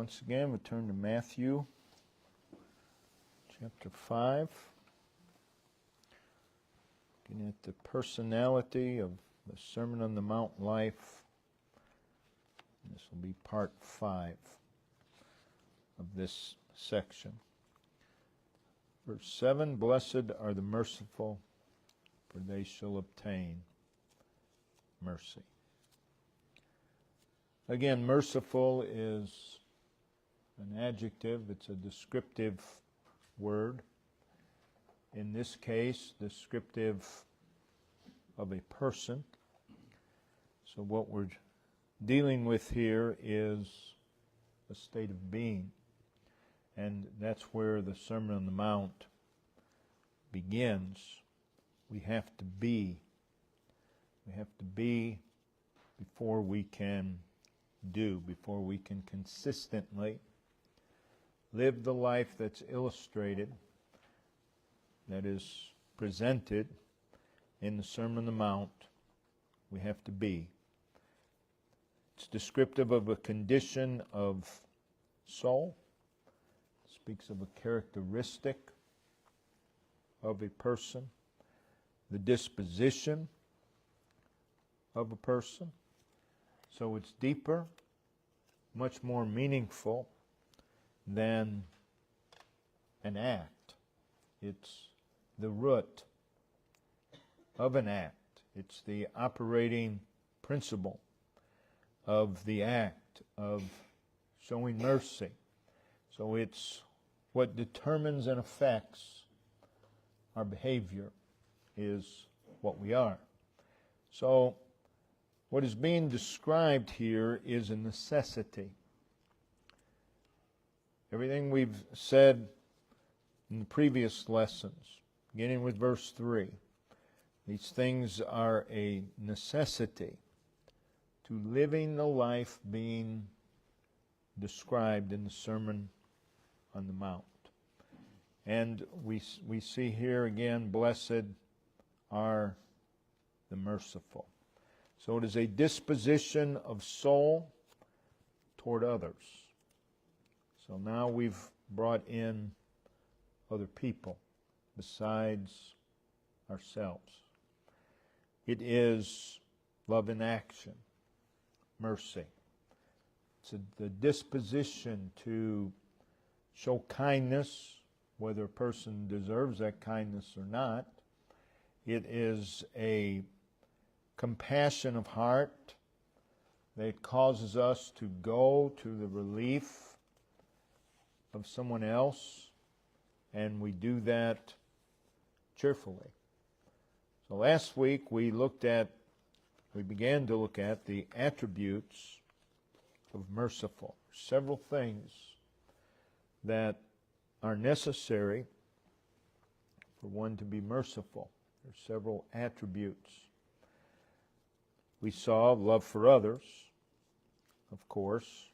once again, we turn to Matthew chapter 5. Looking at the personality of the Sermon on the Mount life. This will be part 5 of this section. Verse 7, Blessed are the merciful, for they shall obtain mercy. Again, merciful is an adjective. It's a descriptive word. In this case, descriptive of a person. So what we're dealing with here is a state of being. And that's where the Sermon on the Mount begins. We have to be. We have to be before we can do, before we can consistently live the life that's illustrated, that is presented in the Sermon on the Mount. We have to be. It's descriptive of a condition of soul. It speaks of a characteristic of a person, the disposition of a person. So it's deeper, much more meaningful than an act. It's the root of an act. It's the operating principle of the act of showing mercy. So it's what determines and affects our behavior is what we are. So what is being described here is a necessity. Everything we've said in the previous lessons, beginning with verse 3, these things are a necessity to living the life being described in the Sermon on the Mount. And we see here again, blessed are the merciful. So it is a disposition of soul toward others. So now we've brought in other people besides ourselves. It is love in action, mercy. It's the disposition to show kindness, whether a person deserves that kindness or not. It is a compassion of heart that causes us to go to the relief of someone else, and we do that cheerfully. So last week we began to look at the attributes of merciful. Several things that are necessary for one to be merciful. There's several attributes. We saw love for others, of course.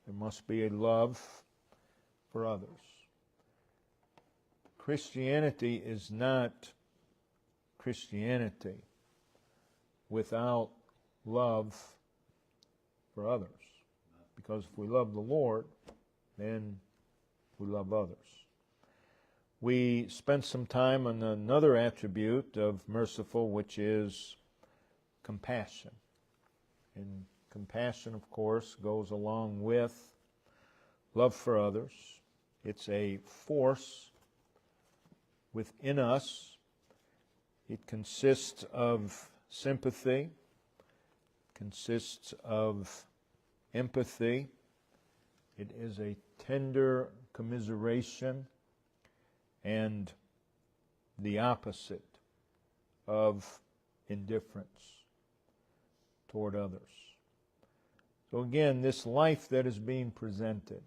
There must be a love for others. Christianity is not Christianity without love for others. Because if we love the Lord, then we love others. We spent some time on another attribute of merciful, which is compassion. And compassion, of course, goes along with love for others. It's a force within us. It consists of sympathy, consists of empathy. It is a tender commiseration and the opposite of indifference toward others. So again, this life that is being presented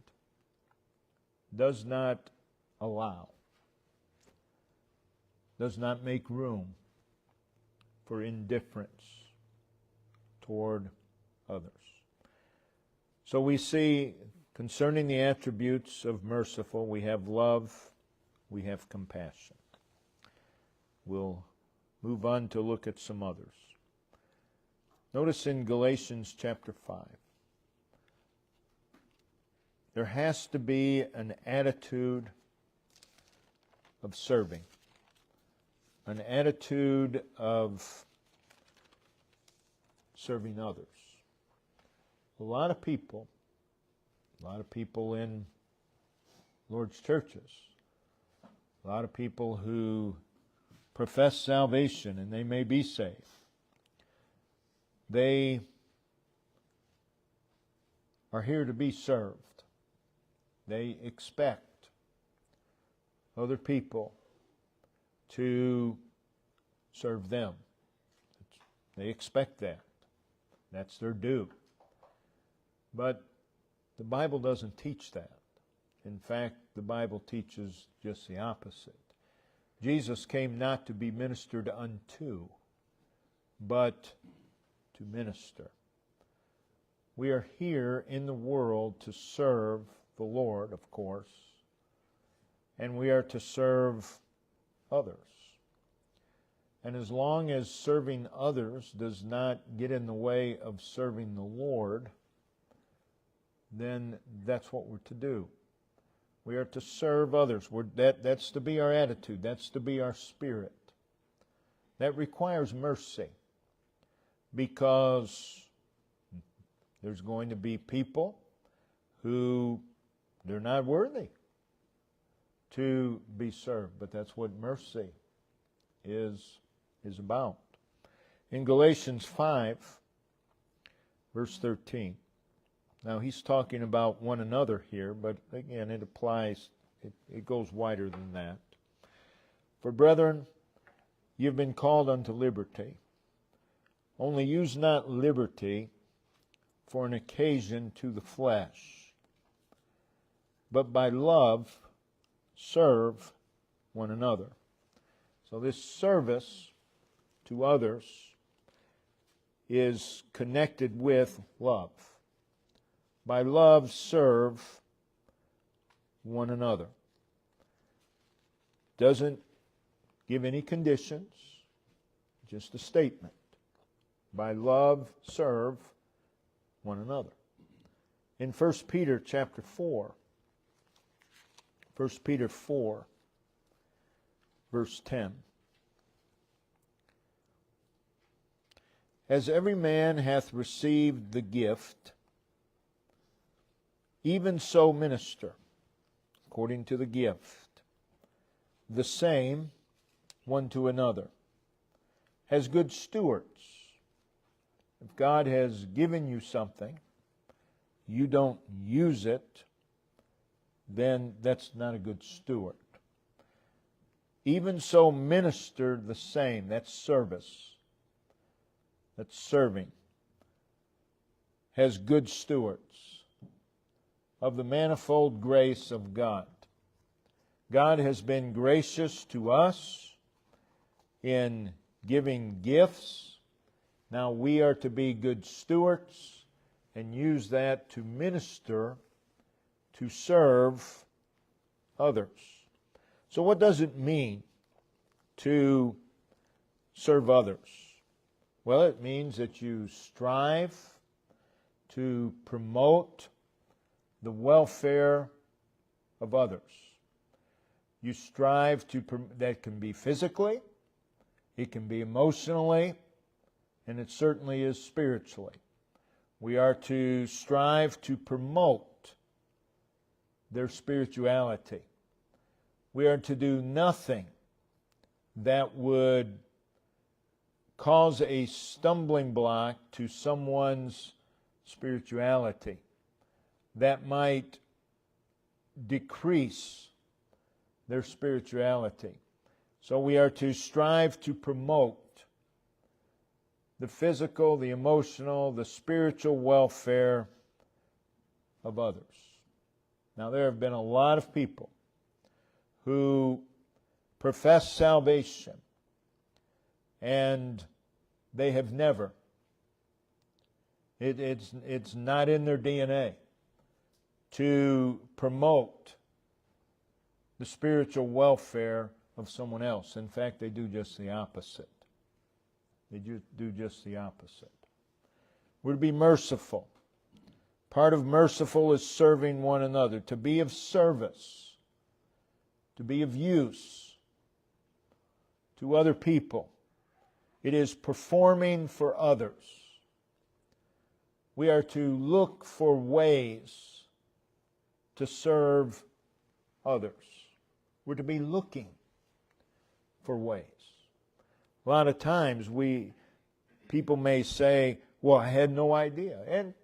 does not allow, does not make room for indifference toward others. So we see concerning the attributes of merciful, we have love, we have compassion. We'll move on to look at some others. Notice in Galatians chapter 5, there has to be an attitude of serving, an attitude of serving others. A lot of people in Lord's churches, a lot of people who profess salvation, and they may be saved, they are here to be served. They expect other people to serve them. They expect that. That's their due. But the Bible doesn't teach that. In fact, the Bible teaches just the opposite. Jesus came not to be ministered unto, but to minister. We are here in the world to serve the Lord, of course, and we are to serve others. And as long as serving others does not get in the way of serving the Lord, then that's what we're to do. We are to serve others. That's to be our attitude. That's to be our spirit. That requires mercy, because there's going to be people who they're not worthy to be served. But that's what mercy is about. In Galatians 5, verse 13. Now he's talking about one another here, but again it applies, it goes wider than that. For brethren, you've been called unto liberty. Only use not liberty for an occasion to the flesh, but by love serve one another. So this service to others is connected with love. By love serve one another. Doesn't give any conditions, just a statement. By love serve one another. In 1 Peter chapter 4, 1 Peter 4, verse 10. As every man hath received the gift, even so minister, according to the gift, the same one to another, as good stewards. If God has given you something, you don't use it, then that's not a good steward. Even so minister the same. That's service. That's serving. As good stewards of the manifold grace of God. God has been gracious to us in giving gifts. Now we are to be good stewards and use that to minister, to serve others. So what does it mean to serve others? Well, it means that you strive to promote the welfare of others. You strive to, that can be physically, it can be emotionally, and it certainly is spiritually. We are to strive to promote their spirituality. We are to do nothing that would cause a stumbling block to someone's spirituality, that might decrease their spirituality. So we are to strive to promote the physical, the emotional, the spiritual welfare of others. Now, there have been a lot of people who profess salvation, and they have never, it's not in their DNA to promote the spiritual welfare of someone else. In fact, they do just the opposite. They do just the opposite. We're to be merciful, Part of merciful is serving one another, to be of service, to be of use to other people. It is performing for others. We are to look for ways to serve others. We're to be looking for ways. A lot of times people may say, well, I had no idea. And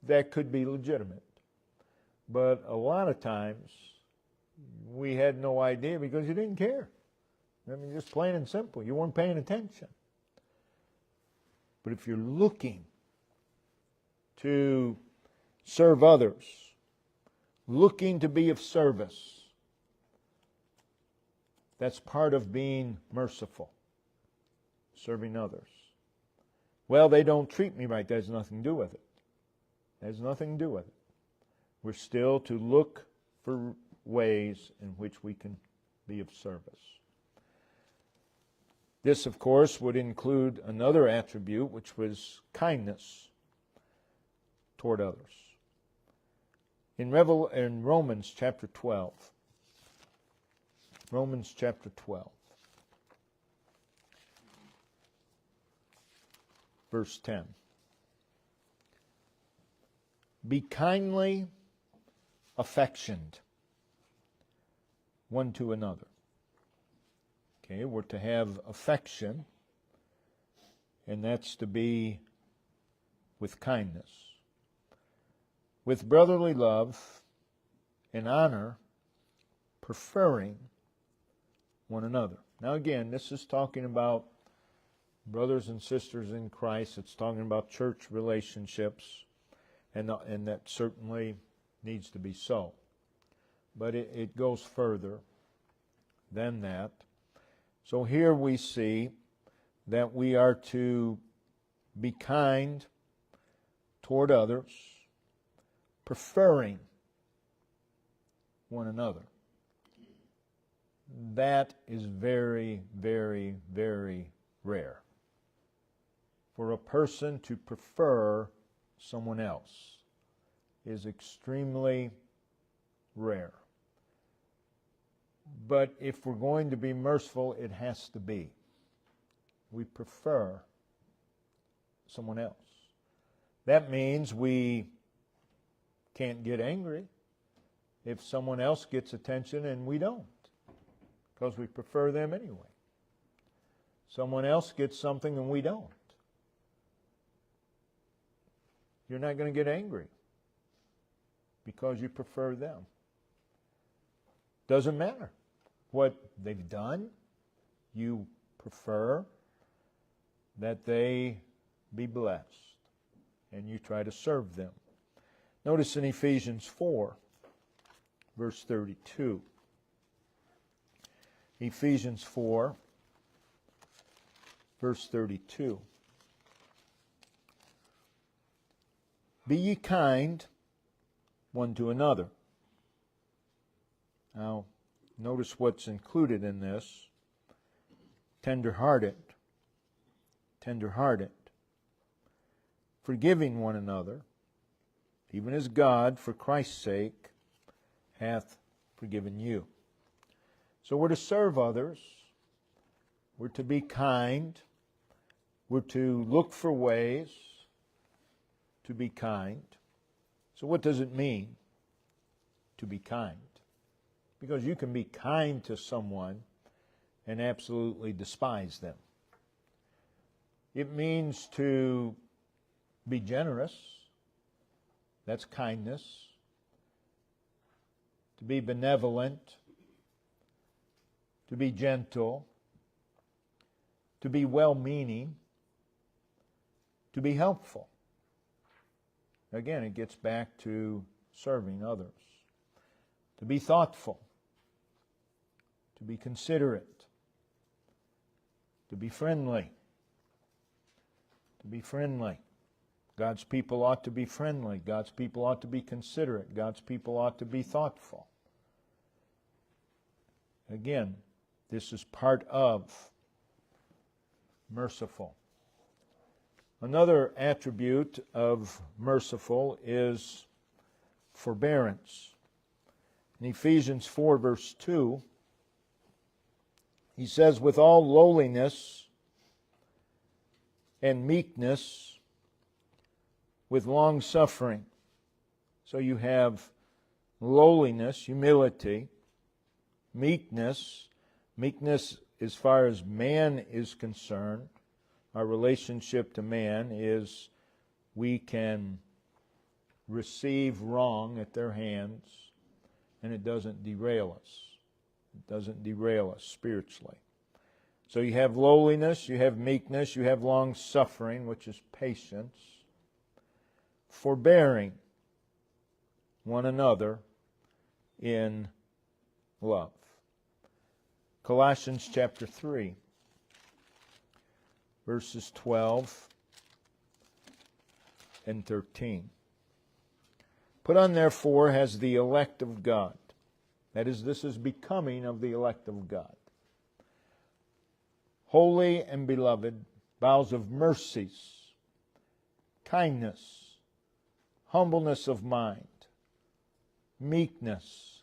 that could be legitimate. But a lot of times we had no idea because you didn't care. I mean, just plain and simple. You weren't paying attention. But if you're looking to serve others, looking to be of service, that's part of being merciful, serving others. Well, they don't treat me right. That has nothing to do with it. That has nothing to do with it. We're still to look for ways in which we can be of service. This, of course, would include another attribute, which was kindness toward others. In Romans chapter 12, Romans chapter 12, verse 10. Be kindly affectioned one to another. Okay, we're to have affection, and that's to be with kindness, with brotherly love and honor, preferring one another. Now again, this is talking about brothers and sisters in Christ. It's talking about church relationships, and that certainly needs to be so. But it goes further than that. So here we see that we are to be kind toward others, preferring one another. That is very, very, very rare. For a person to prefer someone else is extremely rare. But if we're going to be merciful, it has to be. We prefer someone else. That means we can't get angry if someone else gets attention and we don't, because we prefer them anyway. Someone else gets something and we don't. You're not going to get angry because you prefer them. Doesn't matter what they've done. You prefer that they be blessed, and you try to serve them. Notice in Ephesians 4, verse 32. Ephesians 4, verse 32. Be ye kind one to another. Now, notice what's included in this. Tender-hearted. Tender-hearted. Forgiving one another, even as God, for Christ's sake, hath forgiven you. So we're to serve others. We're to be kind. We're to look for ways to be kind. So what does it mean to be kind? Because you can be kind to someone and absolutely despise them. It means to be generous. That's kindness. To be benevolent. To be gentle. To be well-meaning. To be helpful. Again, it gets back to serving others. To be thoughtful. To be considerate. To be friendly. To be friendly. God's people ought to be friendly. God's people ought to be considerate. God's people ought to be thoughtful. Again, this is part of merciful. Another attribute of merciful is forbearance. In Ephesians 4, verse 2, he says, with all lowliness and meekness, with long suffering. So you have lowliness, humility, meekness. Meekness, as far as man is concerned, our relationship to man is we can receive wrong at their hands, and it doesn't derail us. It doesn't derail us spiritually. So you have lowliness, you have meekness, you have long suffering, which is patience, forbearing one another in love. Colossians chapter 3, verses 12 and 13. Put on, therefore, as the elect of God. That is, this is becoming of the elect of God. Holy and beloved, bowels of mercies, kindness, humbleness of mind, meekness,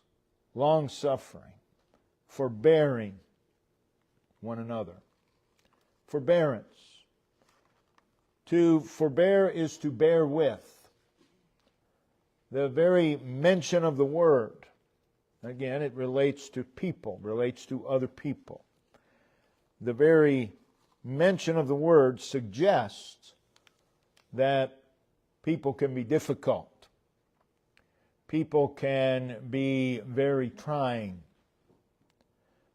long-suffering, forbearing one another. Forbearance. To forbear is to bear with. The very mention of the word, again, it relates to people, relates to other people. The very mention of the word suggests that people can be difficult. People can be very trying.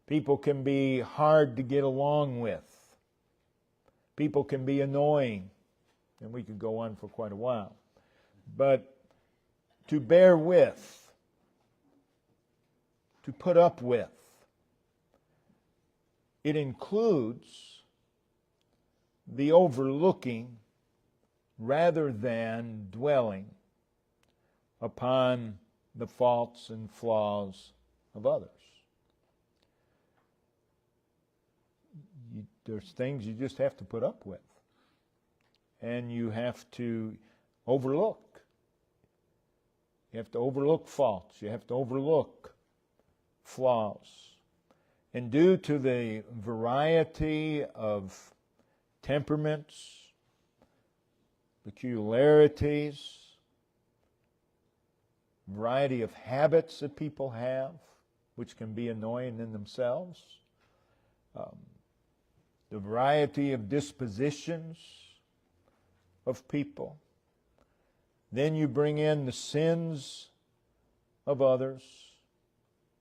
People can be hard to get along with. People can be annoying. And we could go on for quite a while. But to bear with, to put up with, it includes the overlooking rather than dwelling upon the faults and flaws of others. There's things you just have to put up with. And you have to overlook. You have to overlook faults. You have to overlook flaws. And due to the variety of temperaments, peculiarities, variety of habits that people have, which can be annoying in themselves, the variety of dispositions of people. Then you bring in the sins of others,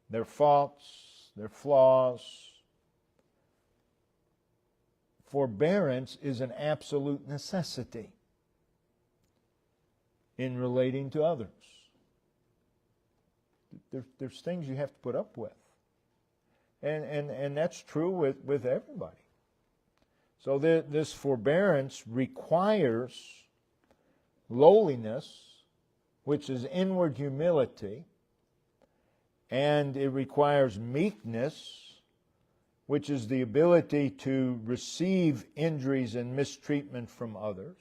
their faults, their flaws. Forbearance is an absolute necessity in relating to others. There's things you have to put up with. And that's true with everybody. So this forbearance requires lowliness, which is inward humility, and it requires meekness, which is the ability to receive injuries and mistreatment from others.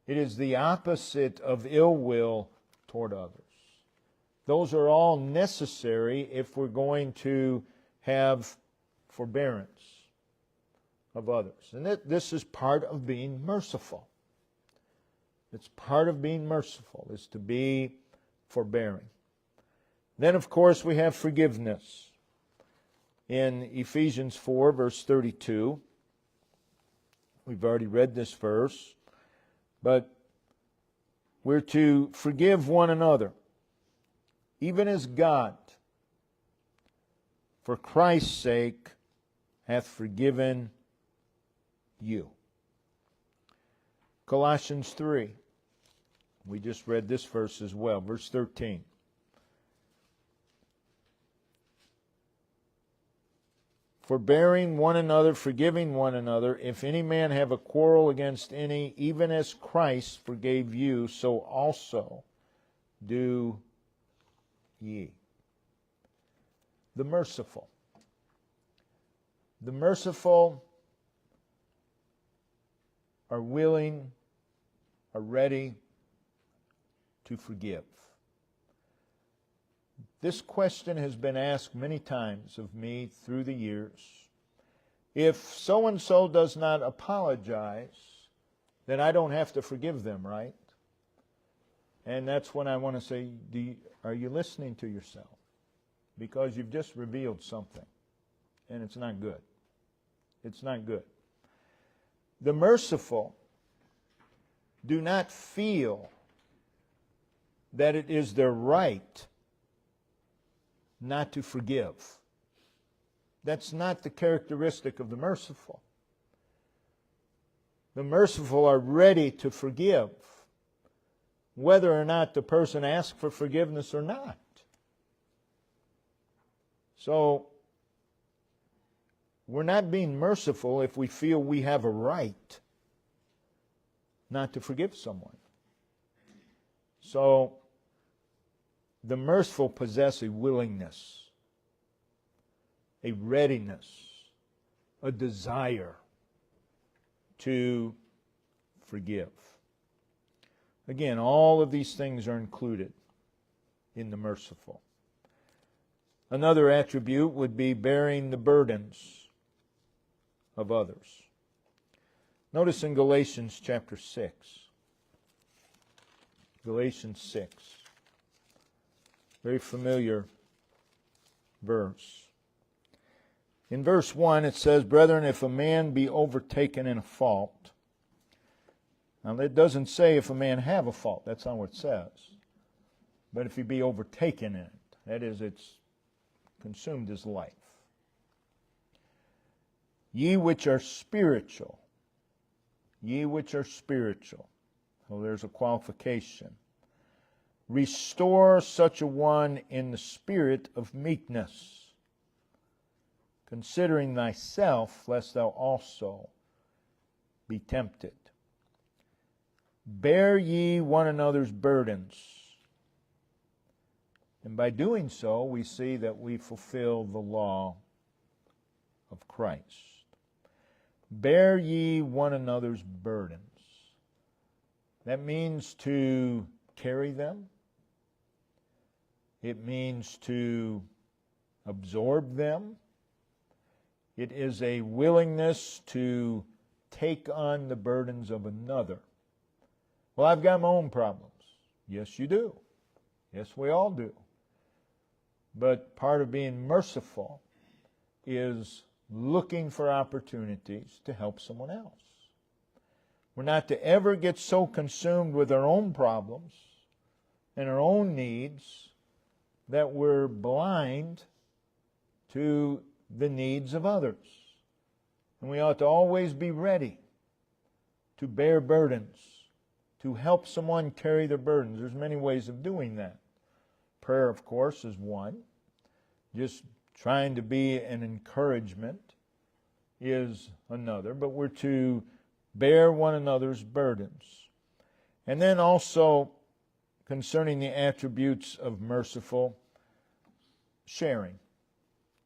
It is the opposite of ill will toward others. Those are all necessary if we're going to have forbearance of others. And this is part of being merciful. It's part of being merciful, is to be forbearing. Then, of course, we have forgiveness. In Ephesians 4, verse 32, we've already read this verse, but we're to forgive one another, even as God, for Christ's sake, hath forgiven you. Colossians 3. We just read this verse as well, verse 13. Forbearing one another, forgiving one another, if any man have a quarrel against any, even as Christ forgave you, so also do ye. The merciful. The merciful are willing, are ready to forgive? This question has been asked many times of me through the years. If so-and-so does not apologize, then I don't have to forgive them, right? And that's when I want to say, are you listening to yourself? Because you've just revealed something, and it's not good. It's not good. The merciful do not feel that it is their right not to forgive. That's not the characteristic of the merciful. The merciful are ready to forgive, whether or not the person asks for forgiveness or not. So, we're not being merciful if we feel we have a right not to forgive someone. So, the merciful possess a willingness, a readiness, a desire to forgive. Again, all of these things are included in the merciful. Another attribute would be bearing the burdens of others. Notice in Galatians chapter 6. Galatians 6. Very familiar verse. In verse 1 it says, "Brethren, if a man be overtaken in a fault." Now it doesn't say if a man have a fault. That's not what it says. But if he be overtaken in it, that is, it's consumed his life. Ye which are spiritual. Ye which are spiritual. So there's a qualification. Restore such a one in the spirit of meekness, considering thyself, lest thou also be tempted. Bear ye one another's burdens. And by doing so, we see that we fulfill the law of Christ. Bear ye one another's burdens. That means to carry them. It means to absorb them. It is a willingness to take on the burdens of another. Well, I've got my own problems. Yes, you do. Yes, we all do. But part of being merciful is looking for opportunities to help someone else. We're not to ever get so consumed with our own problems and our own needs that we're blind to the needs of others. And we ought to always be ready to bear burdens, to help someone carry their burdens. There's many ways of doing that. Prayer, of course, is one. Just trying to be an encouragement is another. But we're to bear one another's burdens. And then also, concerning the attributes of merciful, sharing.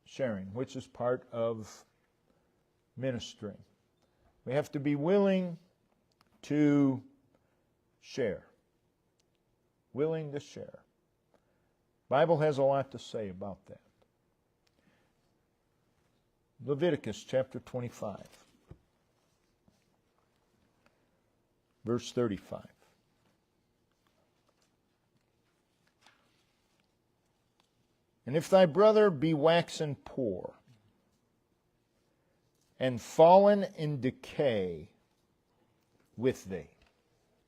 Sharing, which is part of ministry. We have to be willing to share. Willing to share. The Bible has a lot to say about that. Leviticus chapter 25. Verse 35. And if thy brother be waxen poor, and fallen in decay with thee,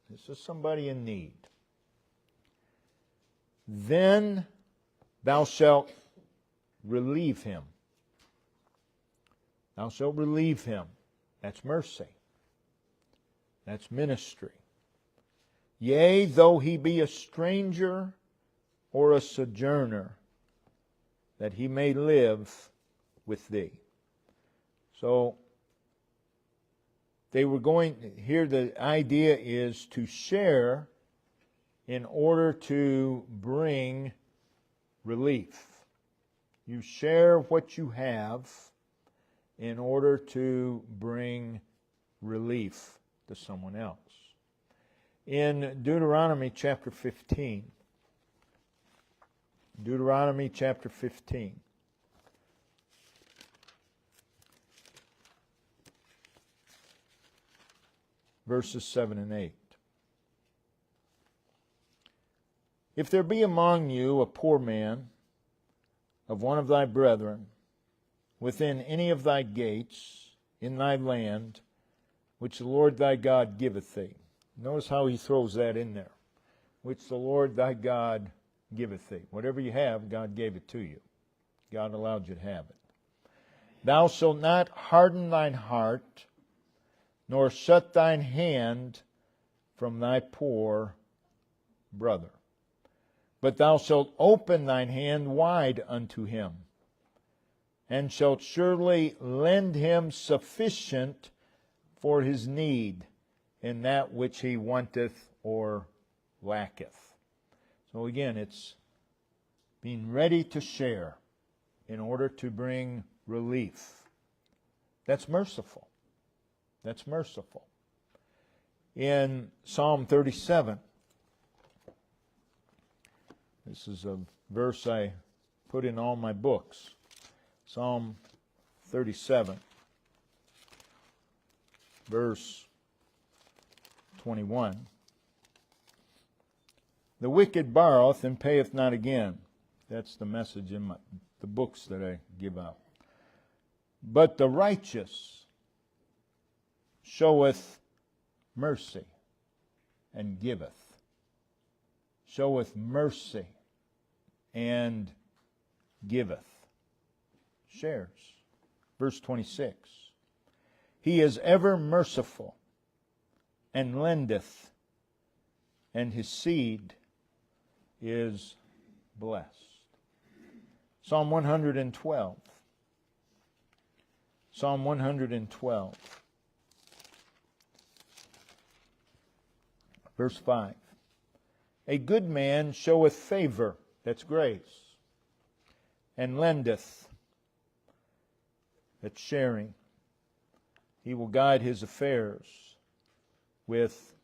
this is somebody in need, then thou shalt relieve him. Thou shalt relieve him. That's mercy. That's ministry. Yea, though he be a stranger or a sojourner, that he may live with thee. So, they were going, here the idea is to share in order to bring relief. You share what you have in order to bring relief to someone else. In Deuteronomy chapter 15, Deuteronomy chapter 15, verses 7 and 8. If there be among you a poor man of one of thy brethren within any of thy gates in thy land, which the Lord thy God giveth thee. Notice how he throws that in there. Which the Lord thy God giveth thee. Whatever you have, God gave it to you. God allowed you to have it. Thou shalt not harden thine heart, nor shut thine hand from thy poor brother. But thou shalt open thine hand wide unto him, and shalt surely lend him sufficient for his need in that which he wanteth or lacketh. So again, it's being ready to share in order to bring relief. That's merciful. That's merciful. In Psalm 37, this is a verse I put in all my books. Psalm 37, verse 21. The wicked borroweth and payeth not again. That's the message in the books that I give out. But the righteous showeth mercy and giveth. Showeth mercy and giveth. Shares. Verse 26. He is ever merciful and lendeth, and his seed is blessed. Psalm 112. Psalm 112. Verse 5. A good man showeth favor, that's grace, and lendeth, that's sharing. He will guide his affairs with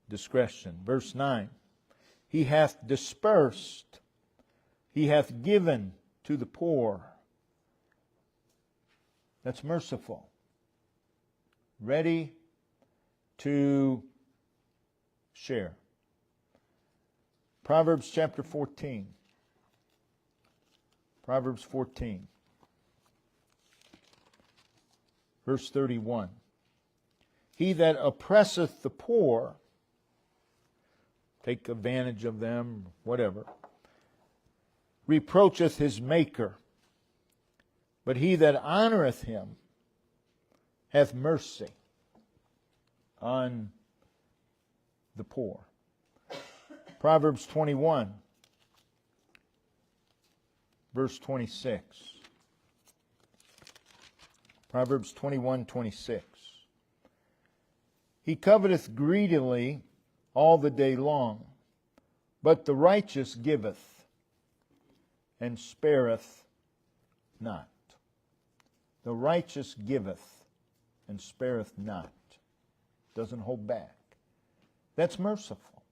discretion. Verse 9. He hath dispersed, he hath given to the poor. That's merciful. Ready to share. Proverbs chapter 14. Proverbs 14. Verse 31. He that oppresseth the poor, take advantage of them, whatever, reproacheth his maker. But he that honoreth him hath mercy on the poor. Proverbs 21, verse 26. Proverbs 21:26. He coveteth greedily all the day long, but the righteous giveth and spareth not. The righteous giveth and spareth not. Doesn't hold back. That's merciful.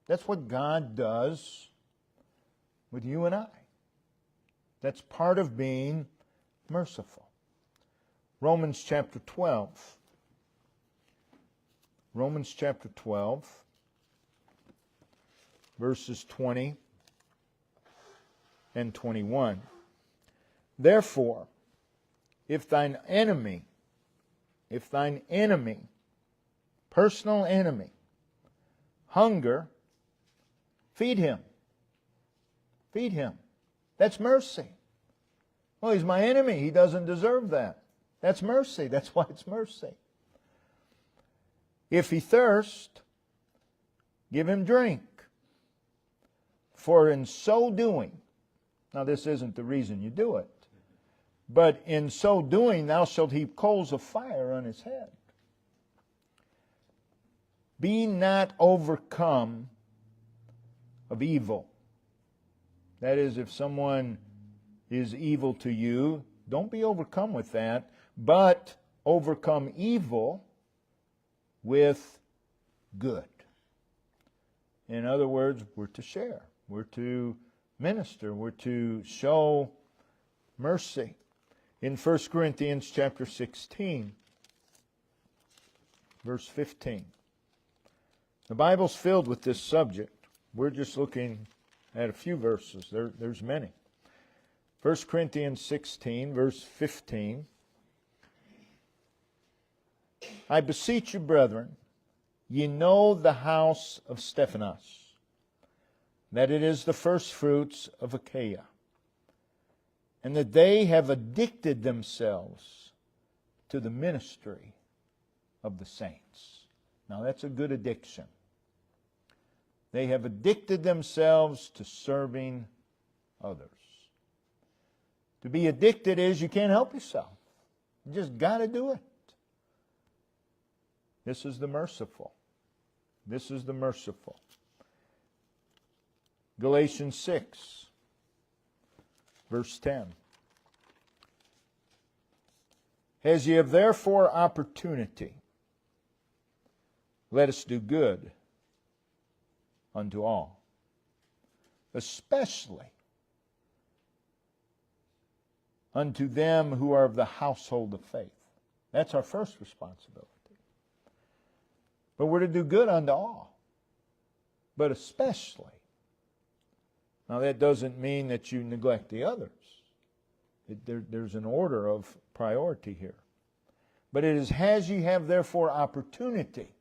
That's what God does with you and I. That's part of being merciful. Romans chapter 12. Romans chapter 12, verses 20 and 21. Therefore, if thine enemy, personal enemy, hunger, feed him. Feed him. That's mercy. Well, he's my enemy. He doesn't deserve that. That's mercy. That's why it's mercy. If he thirst, give him drink. For in so doing, now this isn't the reason you do it, but in so doing thou shalt heap coals of fire on his head. Be not overcome of evil. That is, if someone is evil to you, don't be overcome with that, but overcome evil with good. In other words, we're to share. We're to minister. We're to show mercy. In 1 Corinthians chapter 16, verse 15. The Bible's filled with this subject. We're just looking at a few verses. There's many. 1 Corinthians 16, verse 15. I beseech you, brethren, ye know the house of Stephanas, that it is the firstfruits of Achaia, and that they have addicted themselves to the ministry of the saints. Now that's a good addiction. They have addicted themselves to serving others. To be addicted is you can't help yourself. You just got to do it. This is the merciful. This is the merciful. Galatians 6, verse 10. As ye have therefore opportunity, let us do good unto all, especially unto them who are of the household of faith. That's our first responsibility. But we're to do good unto all, but especially. Now that doesn't mean that you neglect the others. There's an order of priority here. But it is as ye have therefore opportunity.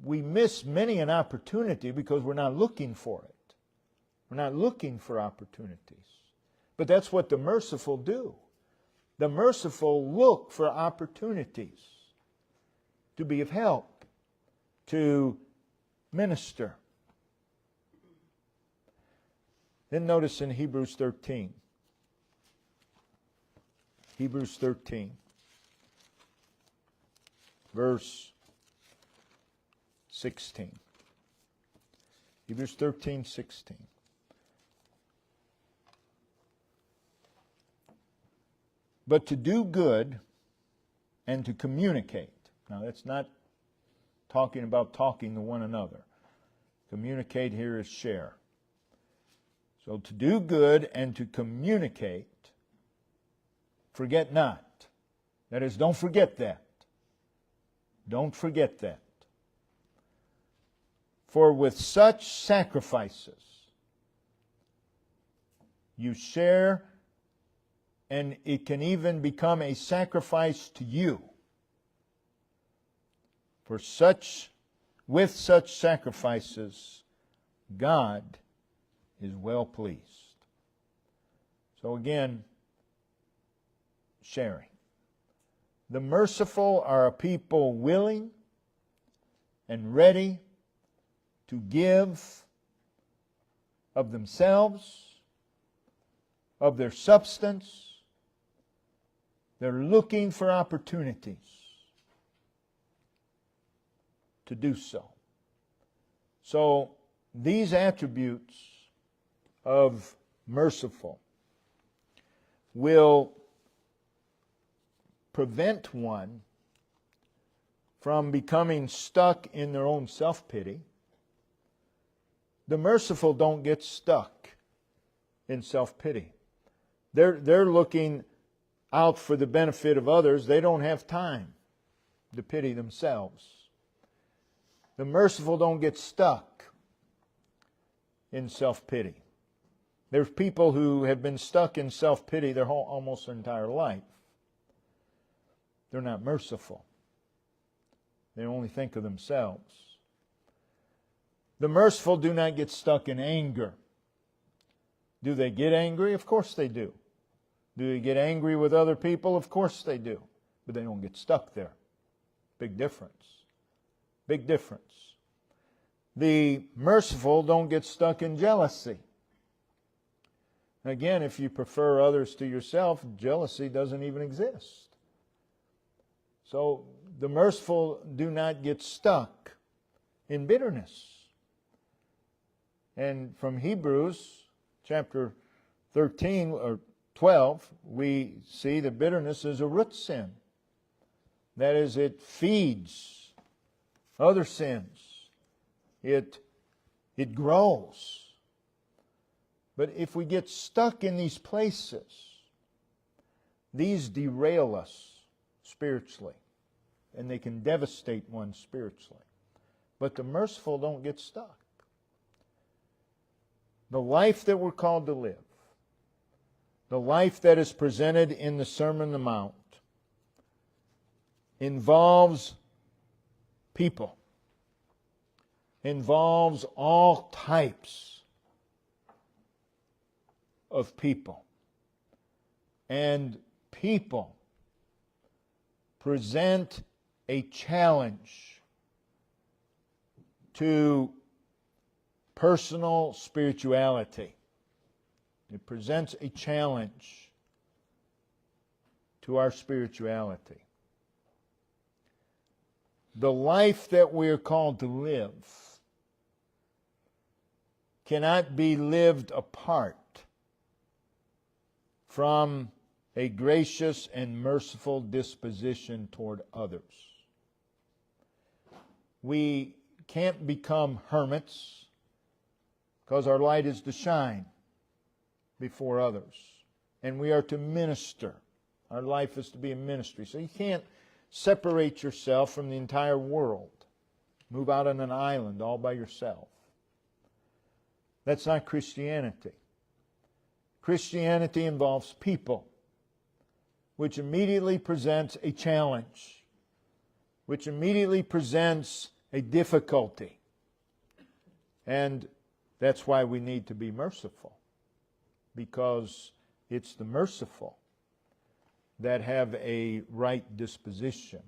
We miss many an opportunity because we're not looking for it. We're not looking for opportunities. But that's what the merciful do. The merciful look for opportunities to be of help, to minister. Then notice in Hebrews 13. Hebrews 13, verse 16. Hebrews 13, 16. But to do good and to communicate. Now that's not talking about talking to one another. Communicate here is share. So to do good and to communicate, forget not. That is, don't forget that. Don't forget that. For with such sacrifices you share, and it can even become a sacrifice to you. For with such sacrifices, God is well pleased. So again, sharing. The merciful are a people willing and ready to give of themselves, of their substance. They're looking for opportunities to do so. So these attributes of merciful will prevent one from becoming stuck in their own self-pity. The merciful don't get stuck in self-pity. They're looking out for the benefit of others. They don't have time to pity themselves. The merciful don't get stuck in self-pity. There's people who have been stuck in self-pity almost their entire life. They're not merciful. They only think of themselves. The merciful do not get stuck in anger. Do they get angry? Of course they do. Do they get angry with other people? Of course they do. But they don't get stuck there. Big difference. Big difference. The merciful don't get stuck in jealousy. Again, if you prefer others to yourself, jealousy doesn't even exist. So the merciful do not get stuck in bitterness. And from Hebrews chapter 13 or 12, we see that bitterness is a root sin. That is, it feeds other sins. It grows. But if we get stuck in these places, these derail us spiritually, and they can devastate one spiritually. But the merciful don't get stuck. The life that we're called to live, the life that is presented in the Sermon on the Mount, involves people, involves all types of people. And people present a challenge to personal spirituality. It presents a challenge to our spirituality. The life that we are called to live cannot be lived apart from a gracious and merciful disposition toward others. We can't become hermits because our light is to shine before others. And we are to minister. Our life is to be a ministry. So you can't separate yourself from the entire world. Move out on an island all by yourself. That's not Christianity. Christianity involves people, which immediately presents a challenge, which immediately presents a difficulty. And that's why we need to be merciful, because it's the merciful that have a right disposition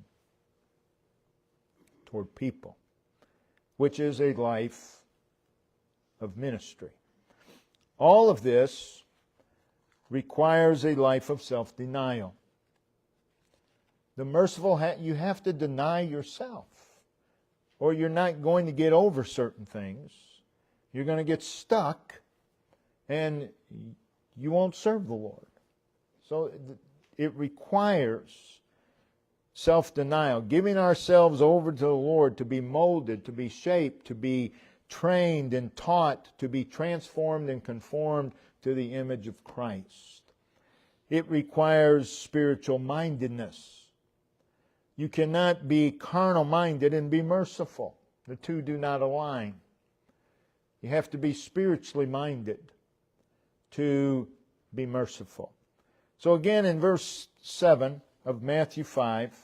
toward people, which is a life of ministry. All of this requires a life of self-denial. The merciful, you have to deny yourself, or you're not going to get over certain things. You're going to get stuck, and you won't serve the Lord. So it requires self-denial, giving ourselves over to the Lord to be molded, to be shaped, to be trained and taught, to be transformed and conformed to the image of Christ. It requires spiritual mindedness. You cannot be carnal-minded and be merciful. The two do not align. You have to be spiritually minded to be merciful. So again, in verse 7 of Matthew 5,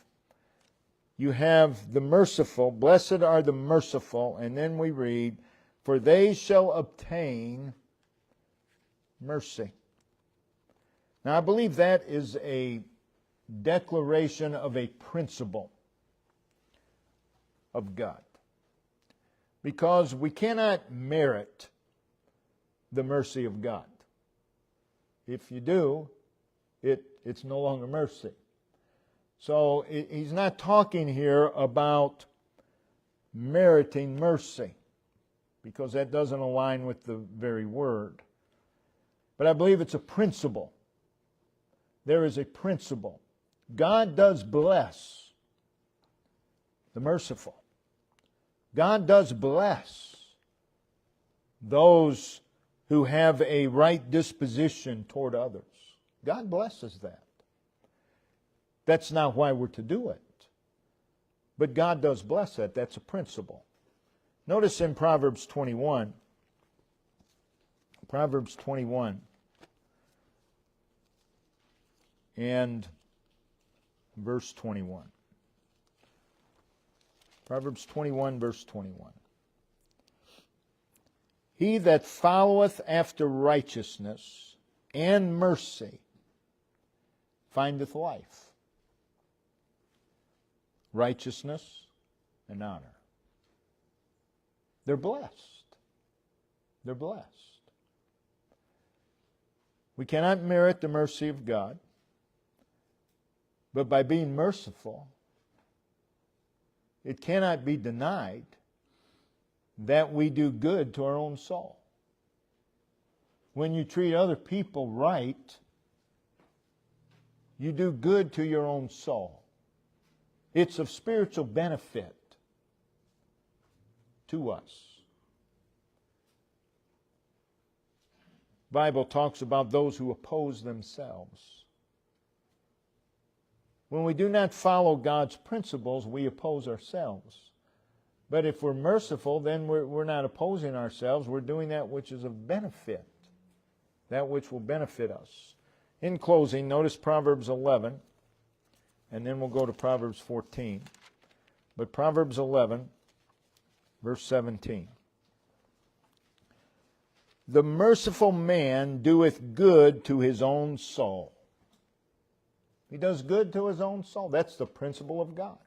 you have the merciful. Blessed are the merciful. And then we read, for they shall obtain mercy. Now I believe that is a declaration of a principle of God. Because we cannot merit the mercy of God. If you do, it's no longer mercy. So he's not talking here about meriting mercy, because that doesn't align with the very word. But I believe it's a principle. There is a principle. God does bless the merciful. God does bless those who have a right disposition toward others. God blesses that. That's not why we're to do it. But God does bless that. That's a principle. Notice in Proverbs 21. Proverbs 21. And verse 21. Proverbs 21, verse 21. He that followeth after righteousness and mercy findeth life, righteousness and honor. They're blessed. They're blessed. We cannot merit the mercy of God, but by being merciful, it cannot be denied that we do good to our own soul. When you treat other people right, you do good to your own soul. It's of spiritual benefit to us. The Bible talks about those who oppose themselves. When we do not follow God's principles, we oppose ourselves. But if we're merciful, then we're not opposing ourselves. We're doing that which is of benefit, that which will benefit us. In closing, notice Proverbs 11, and then we'll go to Proverbs 14. But Proverbs 11, verse 17. The merciful man doeth good to his own soul. He does good to his own soul. That's the principle of God.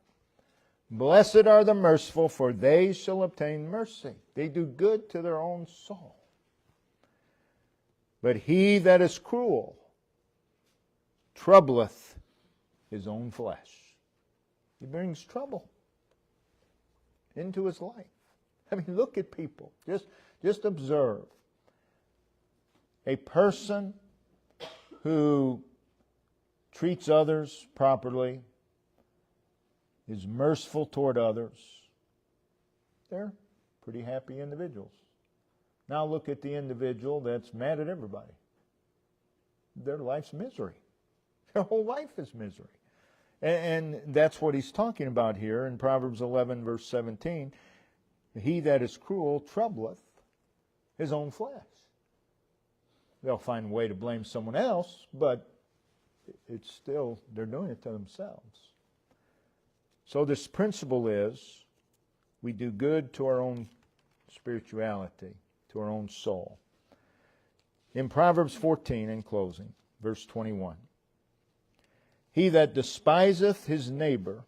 Blessed are the merciful, for they shall obtain mercy. They do good to their own soul. But he that is cruel troubleth his own flesh. He brings trouble into his life. I mean, look at people. Just observe. A person who treats others properly, is merciful toward others, they're pretty happy individuals. Now look at the individual that's mad at everybody. Their life's misery. Their whole life is misery. And that's what he's talking about here in Proverbs 11, verse 17. He that is cruel troubleth his own flesh. They'll find a way to blame someone else, but it's still, they're doing it to themselves. So this principle is, we do good to our own spirituality, to our own soul. In Proverbs 14, in closing, verse 21, he that despiseth his neighbor,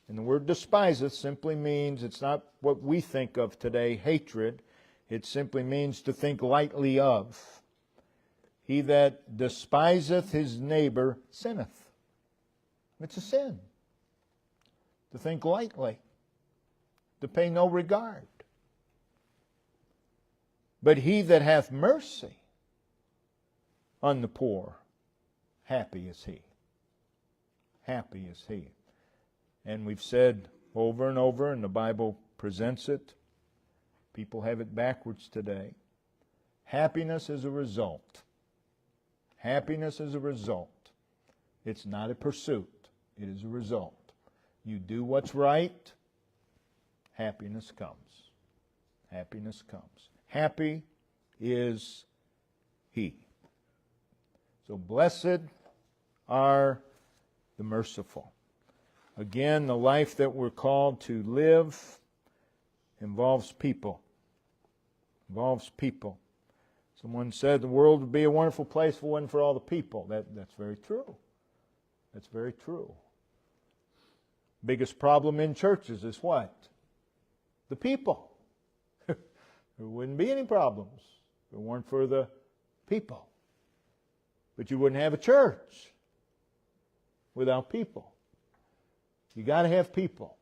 and the word despiseth simply means, it's not what we think of today, hatred. It simply means to think lightly of. He that despiseth his neighbor sinneth. It's a sin. To think lightly. To pay no regard. But he that hath mercy on the poor, happy is he. Happy is he. And we've said over and over, and the Bible presents it, people have it backwards today. Happiness is a result. Happiness is a result. It's not a pursuit. It is a result. You do what's right, happiness comes. Happiness comes. Happy is he. So blessed are the merciful. Again, the life that we're called to live involves people. Involves people. Someone said the world would be a wonderful place if it wasn't for all the people. That's very true. That's very true. Biggest problem in churches is what? The people. There wouldn't be any problems if it weren't for the people. But you wouldn't have a church without people. You got to have people.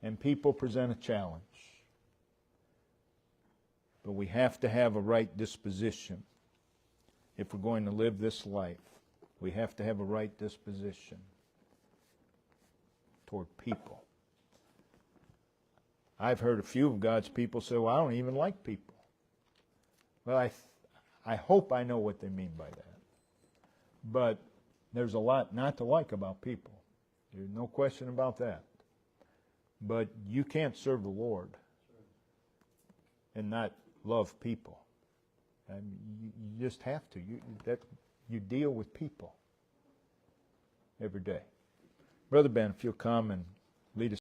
And people present a challenge. But we have to have a right disposition if we're going to live this life. We have to have a right disposition toward people. I've heard a few of God's people say, well, I don't even like people. Well, I hope I know what they mean by that. But there's a lot not to like about people. There's no question about that. But you can't serve the Lord and not love people. I mean, you just have to. You deal with people every day. Brother Ben, if you'll come and lead us.